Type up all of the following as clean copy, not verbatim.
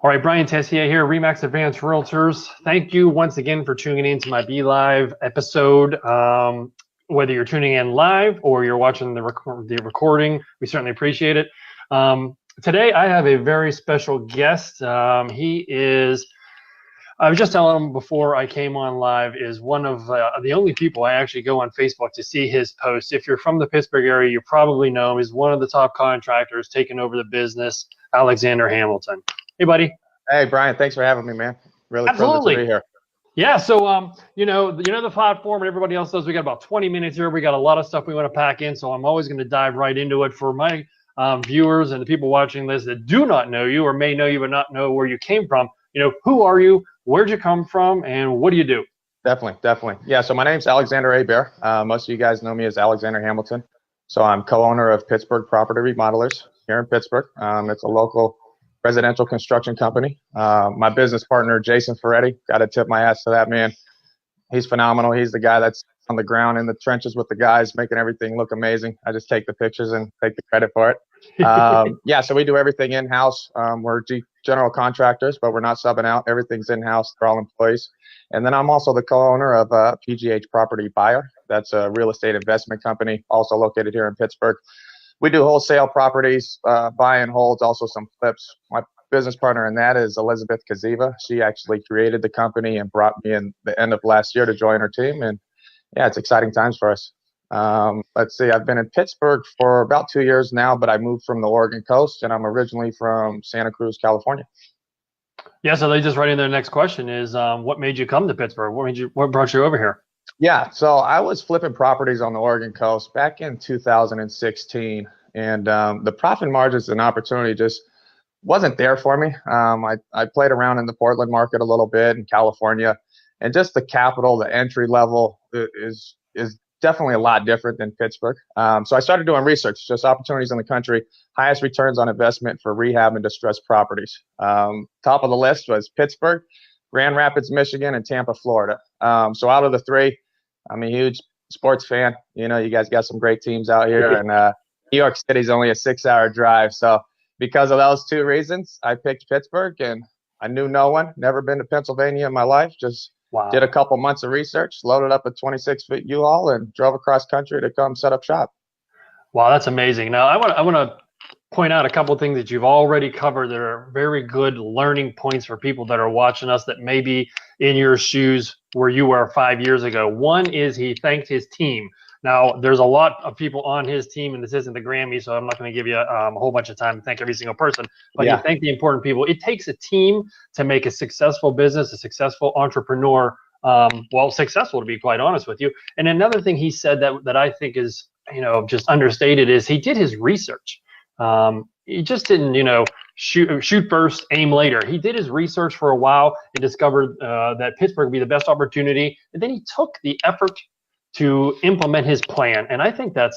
All right, Brian Tessier here, Remax Advanced Realtors. Thank you once again for tuning in to my BeLive episode. Whether you're tuning in live or you're watching the recording, we certainly appreciate it. Today, I have a very special guest. He is, I was just telling him before I came on live, is one of the only people I actually go on Facebook to see his posts. If you're from the Pittsburgh area, you probably know him. He's one of the top contractors taking over the business, Alexander Hamilton. Hey, buddy. Hey, Brian. Thanks for having me, man. Really privileged to be here. Yeah. So, you know the platform and everybody else does. We got about 20 minutes here. We got a lot of stuff we want to pack in. So I'm always going to dive right into it for my viewers and the people watching this that do not know you or may know you but not know where you came from. You know, who are you? Where'd you come from? And what do you do? Definitely. Yeah. So my name's Alexander Hebert. Most of you guys know me as Alexander Hamilton. So I'm co-owner of Pittsburgh Property Remodelers here in Pittsburgh. It's a local residential construction company. My business partner, Jason Ferretti, got to tip my hats to that man. He's phenomenal. He's the guy that's on the ground in the trenches with the guys, making everything look amazing. I just take the pictures and take the credit for it. Yeah, so we do everything in-house. We're general contractors, but we're not subbing out. Everything's in-house. They're all employees. And then I'm also the co-owner of PGH Property Buyer. That's a real estate investment company, also located here in Pittsburgh. We do wholesale properties, buy and holds, also some flips. My business partner in that is Elizabeth Kaziva. She actually created the company and brought me in the end of last year to join her team. And yeah, it's exciting times for us. Let's see, I've been in Pittsburgh for about 2 years now, but I moved from the Oregon coast and I'm originally from Santa Cruz, California. Yeah, so they just right in their next question is what made you come to Pittsburgh? What brought you over here? Yeah, so I was flipping properties on the Oregon coast back in 2016, and the profit margins and opportunity just wasn't there for me. I played around in the Portland market a little bit in California, and just the capital, the entry level is definitely a lot different than Pittsburgh. So I started doing research, just opportunities in the country, highest returns on investment for rehab and distressed properties. Top of the list was Pittsburgh, Grand Rapids, Michigan, and Tampa, Florida. So out of the three, I'm a huge sports fan. You know, you guys got some great teams out here, and New York City's only a 6-hour drive. So because of those two reasons, I picked Pittsburgh, and I knew no one, never been to Pennsylvania in my life. Just did a couple months of research, loaded up a 26-foot U-Haul, and drove across country to come set up shop. Wow, that's amazing. Now, I want to point out a couple of things that you've already covered that are very good learning points for people that are watching us that may be in your shoes where you were 5 years ago. One is he thanked his team. Now, there's a lot of people on his team, and this isn't the Grammy, so I'm not going to give you a whole bunch of time to thank every single person, but you thank the important people. It takes a team to make a successful business, a successful entrepreneur, successful, to be quite honest with you. And another thing he said that I think is, just understated is he did his research. He just didn't, shoot first, aim later. He did his research for a while and discovered that Pittsburgh would be the best opportunity. And then he took the effort to implement his plan. And I think I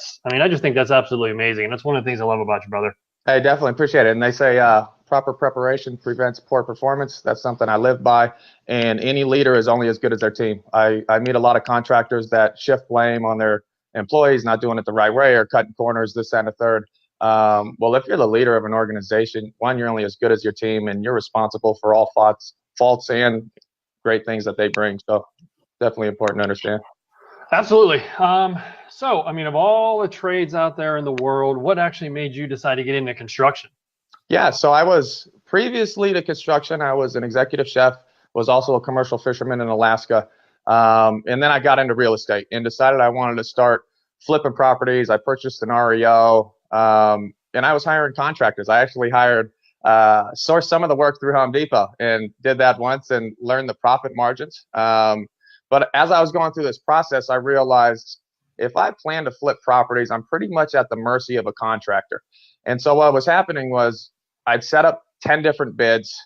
just think that's absolutely amazing. And that's one of the things I love about you, brother. I definitely appreciate it. And they say proper preparation prevents poor performance. That's something I live by. And any leader is only as good as their team. I meet a lot of contractors that shift blame on their employees not doing it the right way or cutting corners, this, and a third. Well, if you're the leader of an organization, one, you're only as good as your team, and you're responsible for all faults and great things that they bring. So definitely important to understand. Absolutely. So, of all the trades out there in the world, what actually made you decide to get into construction? Yeah, so I was previously to construction. I was an executive chef, was also a commercial fisherman in Alaska. And then I got into real estate and decided I wanted to start flipping properties. I purchased an REO. And I was hiring contractors. I actually sourced some of the work through Home Depot and did that once and learned the profit margins. But as I was going through this process, I realized if I plan to flip properties, I'm pretty much at the mercy of a contractor. And so what was happening was I'd set up 10 different bids,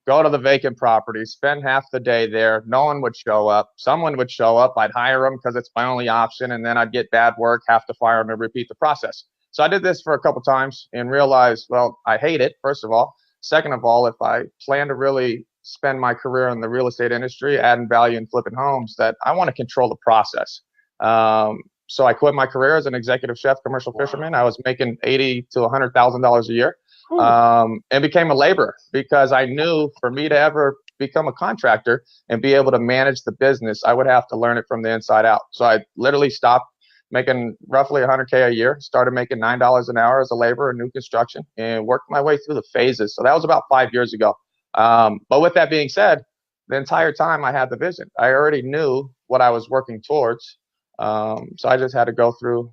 go to the vacant property, spend half the day there. No one would show up. Someone would show up. I'd hire them because it's my only option. And then I'd get bad work, have to fire them and repeat the process. So I did this for a couple times and realized, well, I hate it, first of all. Second of all, if I plan to really spend my career in the real estate industry, adding value and flipping homes, that I want to control the process. So I quit my career as an executive chef, commercial fisherman. I was making $80,000 to $100,000 a year. and became a laborer, because I knew for me to ever become a contractor and be able to manage the business, I would have to learn it from the inside out. So I literally stopped making roughly 100K a year, started making $9 an hour as a laborer in new construction, and worked my way through the phases. So that was about 5 years ago. But with that being said, the entire time I had the vision. I already knew what I was working towards. So I just had to go through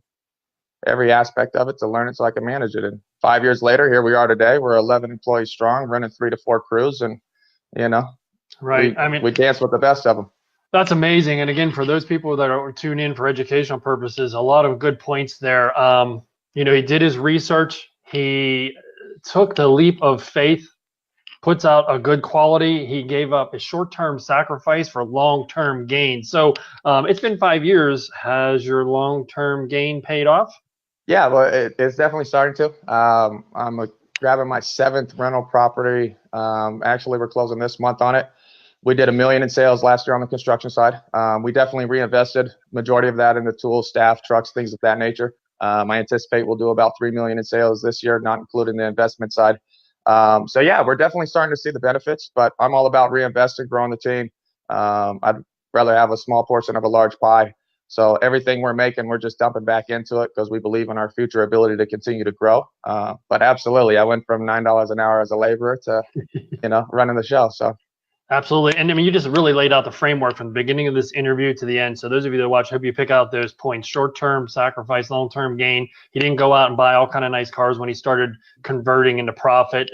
every aspect of it to learn it so I can manage it. And 5 years later, here we are today. We're 11 employees strong, running 3 to 4 crews, and right. We dance with the best of them. That's amazing. And again, for those people that are tuned in for educational purposes, a lot of good points there. He did his research. He took the leap of faith, puts out a good quality. He gave up a short-term sacrifice for long-term gain. So it's been 5 years. Has your long-term gain paid off? Yeah, well, it's definitely starting to. I'm grabbing my 7th rental property. Actually, we're closing this month on it. We did $1 million in sales last year on the construction side. We definitely reinvested majority of that into tools, staff, trucks, things of that nature. I anticipate we'll do about $3 million in sales this year, not including the investment side. So yeah, we're definitely starting to see the benefits, but I'm all about reinvesting, growing the team. I'd rather have a small portion of a large pie. So everything we're making, we're just dumping back into it because we believe in our future ability to continue to grow. But absolutely, I went from $9 an hour as a laborer to, running the show. So. Absolutely. And I mean, you just really laid out the framework from the beginning of this interview to the end. So those of you that watch, hope you pick out those points: short-term sacrifice, long-term gain. He didn't go out and buy all kind of nice cars when he started converting into profit.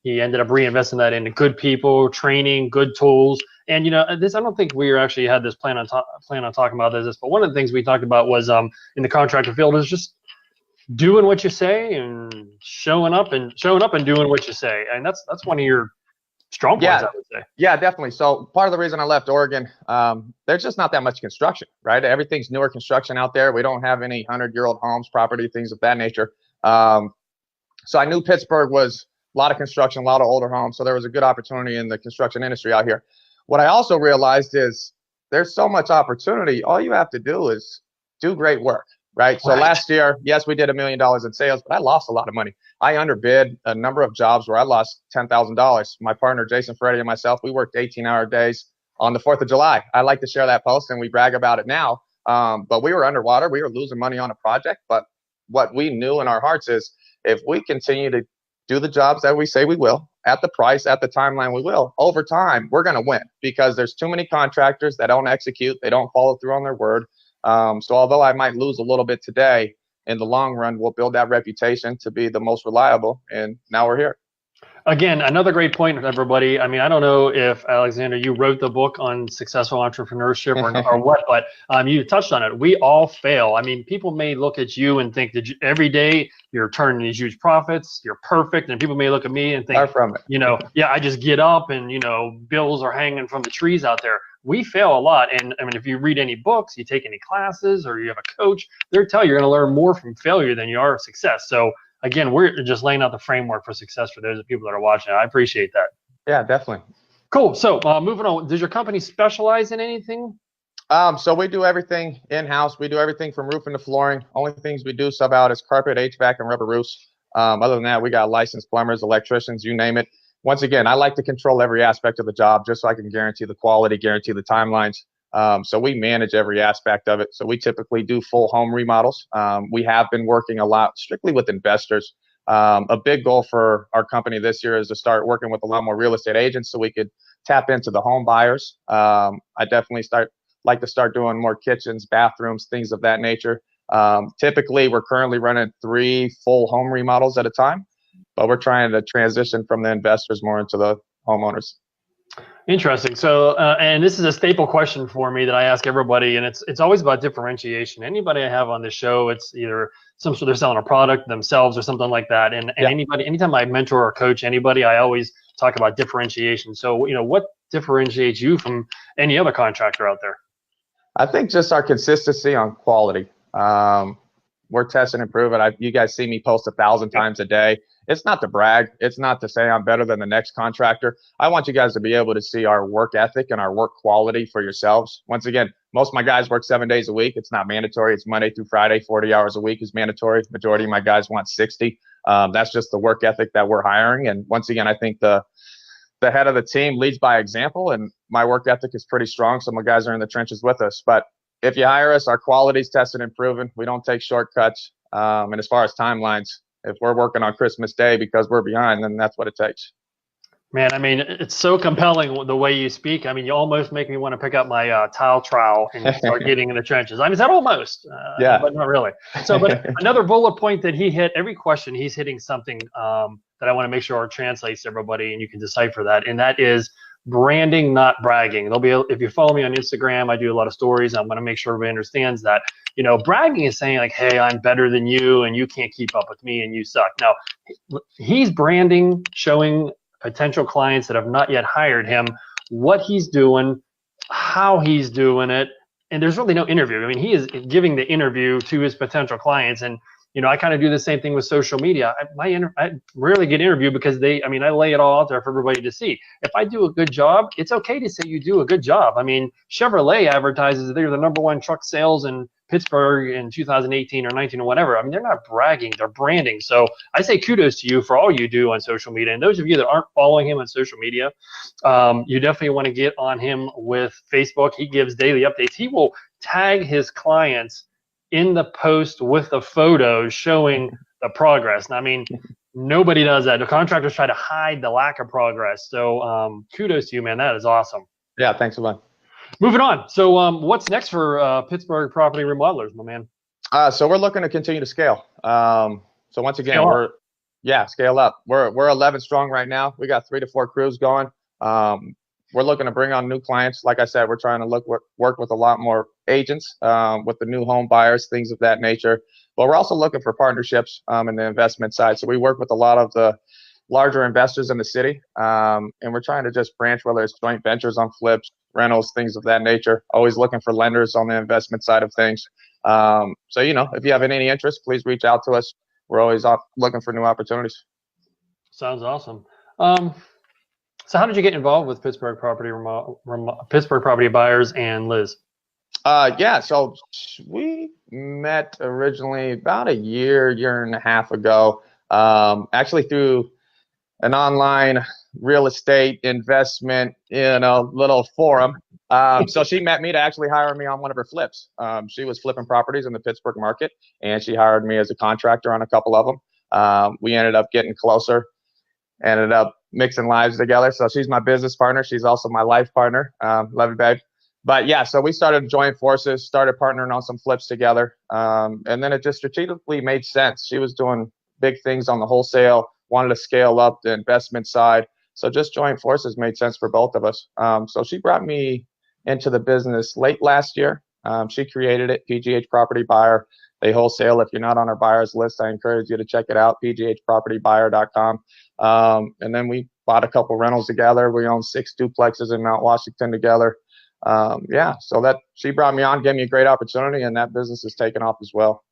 He ended up reinvesting that into good people, training, good tools. And, this, I don't think we actually had this plan on talking about this, but one of the things we talked about was in the contractor field is just doing what you say and showing up and doing what you say. And that's one of your strong points, I would say. Yeah, definitely. So part of the reason I left Oregon, there's just not that much construction, right? Everything's newer construction out there. We don't have any 100-year-old homes, property, things of that nature. So I knew Pittsburgh was a lot of construction, a lot of older homes. So there was a good opportunity in the construction industry out here. What I also realized is there's so much opportunity. All you have to do is do great work, right? So last year, yes, we did $1 million in sales, but I lost a lot of money. I underbid a number of jobs where I lost $10,000. My partner, Jason Ferretti, and myself, we worked 18-hour days on the 4th of July. I like to share that post, and we brag about it now. But we were underwater. We were losing money on a project. But what we knew in our hearts is if we continue to do the jobs that we say we will, at the price, at the timeline we will, over time, we're going to win, because there's too many contractors that don't execute. They don't follow through on their word. So although I might lose a little bit today, in the long run, we'll build that reputation to be the most reliable. And now we're here. Again, another great point, everybody. I mean, I don't know if, Alexander, you wrote the book on successful entrepreneurship or what, but you touched on it. We all fail. I mean, people may look at you and think that every day you're turning these huge profits, you're perfect. And people may look at me and think, I just get up and, bills are hanging from the trees out there. We fail a lot. And I mean, if you read any books, you take any classes, or you have a coach, they're telling you you're going to learn more from failure than you are success. So again, we're just laying out the framework for success for those people that are watching. I appreciate that. Yeah, definitely. Cool. So moving on, does your company specialize in anything? So we do everything in-house. We do everything from roofing to flooring. Only things we do sub out is carpet, HVAC, and rubber roofs. Other than that, we got licensed plumbers, electricians, you name it. Once again, I like to control every aspect of the job just so I can guarantee the quality, guarantee the timelines. So we manage every aspect of it. So we typically do full home remodels. We have been working a lot strictly with investors. A big goal for our company this year is to start working with a lot more real estate agents so we could tap into the home buyers. I definitely like to start doing more kitchens, bathrooms, things of that nature. Typically, we're currently running 3 full home remodels at a time, but we're trying to transition from the investors more into the homeowners. Interesting. So, and this is a staple question for me that I ask everybody, and it's always about differentiation. Anybody I have on this show, it's either they're selling a product themselves or something like that. And anytime I mentor or coach anybody, I always talk about differentiation. So, what differentiates you from any other contractor out there? I think just our consistency on quality. We're testing and proving. You guys see me post 1,000 times a day. It's not to brag. It's not to say I'm better than the next contractor. I want you guys to be able to see our work ethic and our work quality for yourselves. Once again, most of my guys work 7 days a week. It's not mandatory. It's Monday through Friday. 40 hours a week is mandatory. Majority of my guys want 60. That's just the work ethic that we're hiring. And once again, I think the head of the team leads by example, and my work ethic is pretty strong. So my guys are in the trenches with us. But if you hire us, our quality's tested and proven. We don't take shortcuts. And as far as timelines, if we're working on Christmas Day because we're behind, then that's what it takes. Man, I mean, it's so compelling the way you speak. I mean, you almost make me want to pick up my tile trowel and start getting in the trenches. I mean, is that almost? Yeah. But not really. So, but another bullet point that he hit, every question, he's hitting something that I want to make sure translates to everybody, and you can decipher that. And that is branding, not bragging. There'll be, if you follow me on Instagram, I do a lot of stories. I'm going to make sure everybody understands that. You know, bragging is saying like, hey, I'm better than you, and you can't keep up with me, and you suck. Now, he's branding, showing potential clients that have not yet hired him what he's doing, how he's doing it, and there's really no interview. I mean, he is giving the interview to his potential clients. And you know, I kind of do the same thing with social media. I rarely get interviewed because I lay it all out there for everybody to see. If I do a good job, it's okay to say you do a good job. I mean, Chevrolet advertises they're the #1 truck sales in Pittsburgh in 2018 or 19 or whatever. I mean, they're not bragging, they're branding. So I say kudos to you for all you do on social media. And those of you that aren't following him on social media, you definitely want to get on him with Facebook. He gives daily updates. He will tag his clients in the post with the photos showing the progress. And I mean, nobody does that. The contractors try to hide the lack of progress. So kudos to you, man. That is awesome. Yeah, thanks a lot. Moving on. So what's next for Pittsburgh Property Remodelers, my man? So we're looking to continue to scale. So once again, scale up. We're 11 strong right now. We got 3 to 4 crews going. We're looking to bring on new clients. Like I said, we're trying to work with a lot more agents, with the new home buyers, things of that nature. But we're also looking for partnerships in the investment side. So we work with a lot of the larger investors in the city, and we're trying to just branch, whether it's joint ventures on flips, rentals, things of that nature. Always looking for lenders on the investment side of things. So, you know, if you have any interest, please reach out to us. We're always looking for new opportunities. Sounds awesome. So how did you get involved with Pittsburgh Property Pittsburgh Property Buyers and Liz? So we met originally about a year and a half ago, actually through an online real estate investment in a little forum. So she met me to actually hire me on one of her flips. She was flipping properties in the Pittsburgh market, and she hired me as a contractor on a couple of them. We ended up getting closer, ended up mixing lives together. So she's my business partner. She's also my life partner. Love you, babe. But yeah, so we started to join forces, started partnering on some flips together. And then it just strategically made sense. She was doing big things on the wholesale, wanted to scale up the investment side. So just joint forces made sense for both of us. So she brought me into the business late last year. She created it, PGH Property Buyer. They wholesale. If you're not on our buyers list, I encourage you to check it out, pghpropertybuyer.com. And then we bought a couple rentals together. We own 6 duplexes in Mount Washington together. So that she brought me on, gave me a great opportunity, and that business has taken off as well.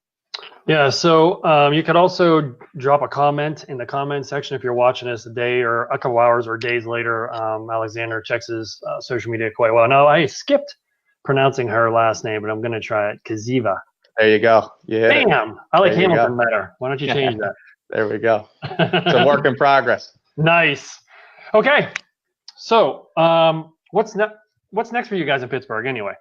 Yeah, so you could also drop a comment in the comment section if you're watching this a day or a couple hours or days later. Alexander checks his social media quite well. Now, I skipped pronouncing her last name, but I'm going to try it. Kaziva. There you go. Yeah. Bam! I like Hamilton better. Why don't you change that? There we go. It's a work in progress. Nice. Okay. So what's next for you guys in Pittsburgh anyway?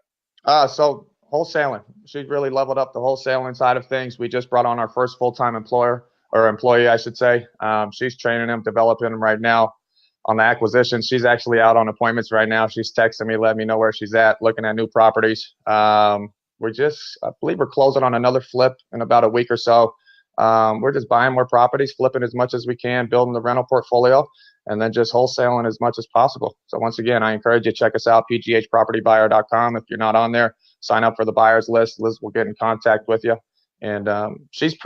So wholesaling. She really leveled up the wholesaling side of things. We just brought on our first full-time employee, I should say. She's training him, developing him right now on the acquisition. She's actually out on appointments right now. She's texting me, letting me know where she's at, looking at new properties. I believe we're closing on another flip in about a week or so. We're just buying more properties, flipping as much as we can, building the rental portfolio, and then just wholesaling as much as possible. So once again, I encourage you to check us out, pghpropertybuyer.com. If you're not on there, sign up for the buyers list. Liz will get in contact with you. And she's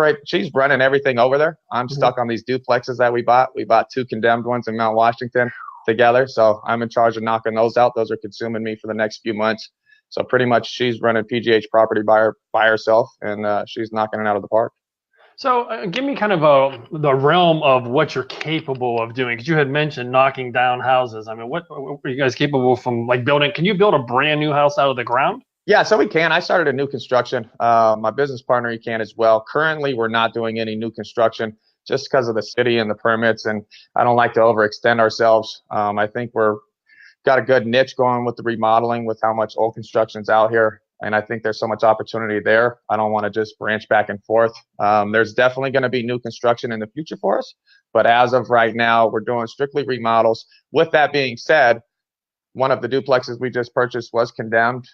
running everything over there. I'm stuck on these duplexes that we bought. We bought 2 condemned ones in Mount Washington together. So I'm in charge of knocking those out. Those are consuming me for the next few months. So pretty much she's running PGH Property Buyer by herself, and she's knocking it out of the park. So give me kind of the realm of what you're capable of doing, because you had mentioned knocking down houses. I mean, what are you guys capable from, like, building? Can you build a brand new house out of the ground? Yeah, so we can. I started a new construction. My business partner, he can as well. Currently, we're not doing any new construction, just because of the city and the permits, and I don't like to overextend ourselves. I think we're got a good niche going with the remodeling with how much old construction's out here. And I think there's so much opportunity there. I don't want to just branch back and forth. There's definitely going to be new construction in the future for us. But as of right now, we're doing strictly remodels. With that being said, one of the duplexes we just purchased was condemned.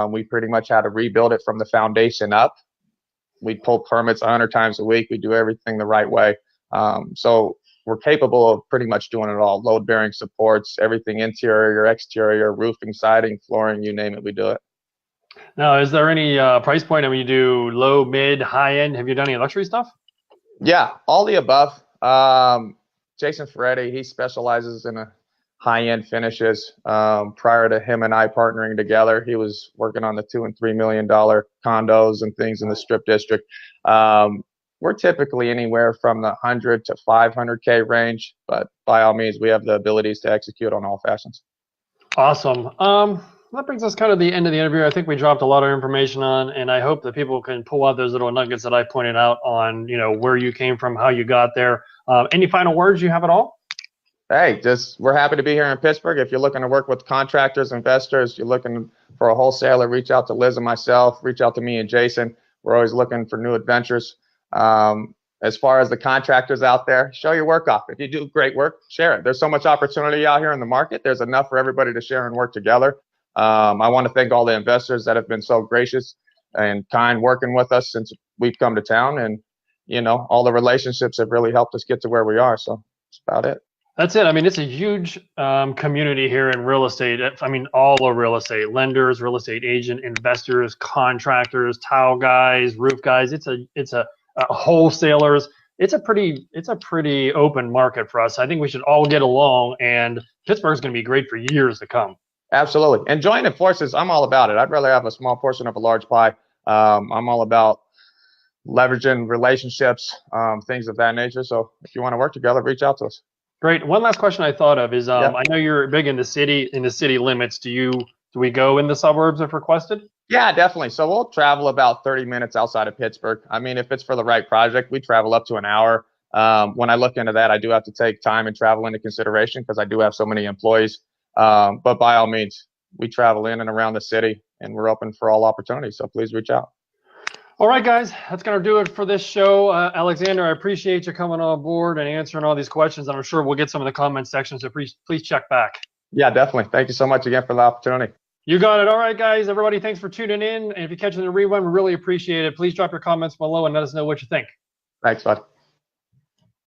We pretty much had to rebuild it from the foundation up. We pull permits 100 times a week. We do everything the right way. So we're capable of pretty much doing it all. Load bearing supports, everything interior, exterior, roofing, siding, flooring, you name it, we do it. Now, is there any price point? I mean, you do low, mid, high end. Have you done any luxury stuff? Yeah, all the above. Jason Ferretti, he specializes in high-end finishes. Prior to him and I partnering together, he was working on the $2 and $3 million condos and things in the Strip District. We're typically anywhere from the 100 to 500K range, but by all means, we have the abilities to execute on all fashions. Awesome. That brings us kind of the end of the interview. I think we dropped a lot of information on, and I hope that people can pull out those little nuggets that I pointed out on, where you came from, how you got there. Any final words you have at all? Hey, we're happy to be here in Pittsburgh. If you're looking to work with contractors, investors, you're looking for a wholesaler, reach out to Liz and myself, reach out to me and Jason. We're always looking for new adventures. As far as the contractors out there, show your work off. If you do great work, share it. There's so much opportunity out here in the market. There's enough for everybody to share and work together. I want to thank all the investors that have been so gracious and kind working with us since we've come to town. And, all the relationships have really helped us get to where we are. So that's about it. That's it. I mean, it's a huge community here in real estate. I mean, all of real estate, lenders, real estate agent, investors, contractors, tile guys, roof guys. It's a wholesalers. It's a pretty open market for us. I think we should all get along, and Pittsburgh's going to be great for years to come. Absolutely. And joining forces, I'm all about it. I'd rather have a small portion of a large pie. I'm all about leveraging relationships, things of that nature. So if you want to work together, reach out to us. Great. One last question I thought of is, I know you're big in the city limits. Do we go in the suburbs if requested? Yeah, definitely. So we'll travel about 30 minutes outside of Pittsburgh. I mean, if it's for the right project, we travel up to an hour. When I look into that, I do have to take time and travel into consideration because I do have so many employees. But by all means, we travel in and around the city, and we're open for all opportunities. So please reach out. All right, guys, that's going to do it for this show. Alexander, I appreciate you coming on board and answering all these questions. I'm sure we'll get some in the comment section, so please check back. Yeah, definitely. Thank you so much again for the opportunity. You got it. All right, guys, everybody, thanks for tuning in. And if you're catching the rewind, we really appreciate it. Please drop your comments below and let us know what you think. Thanks, bud.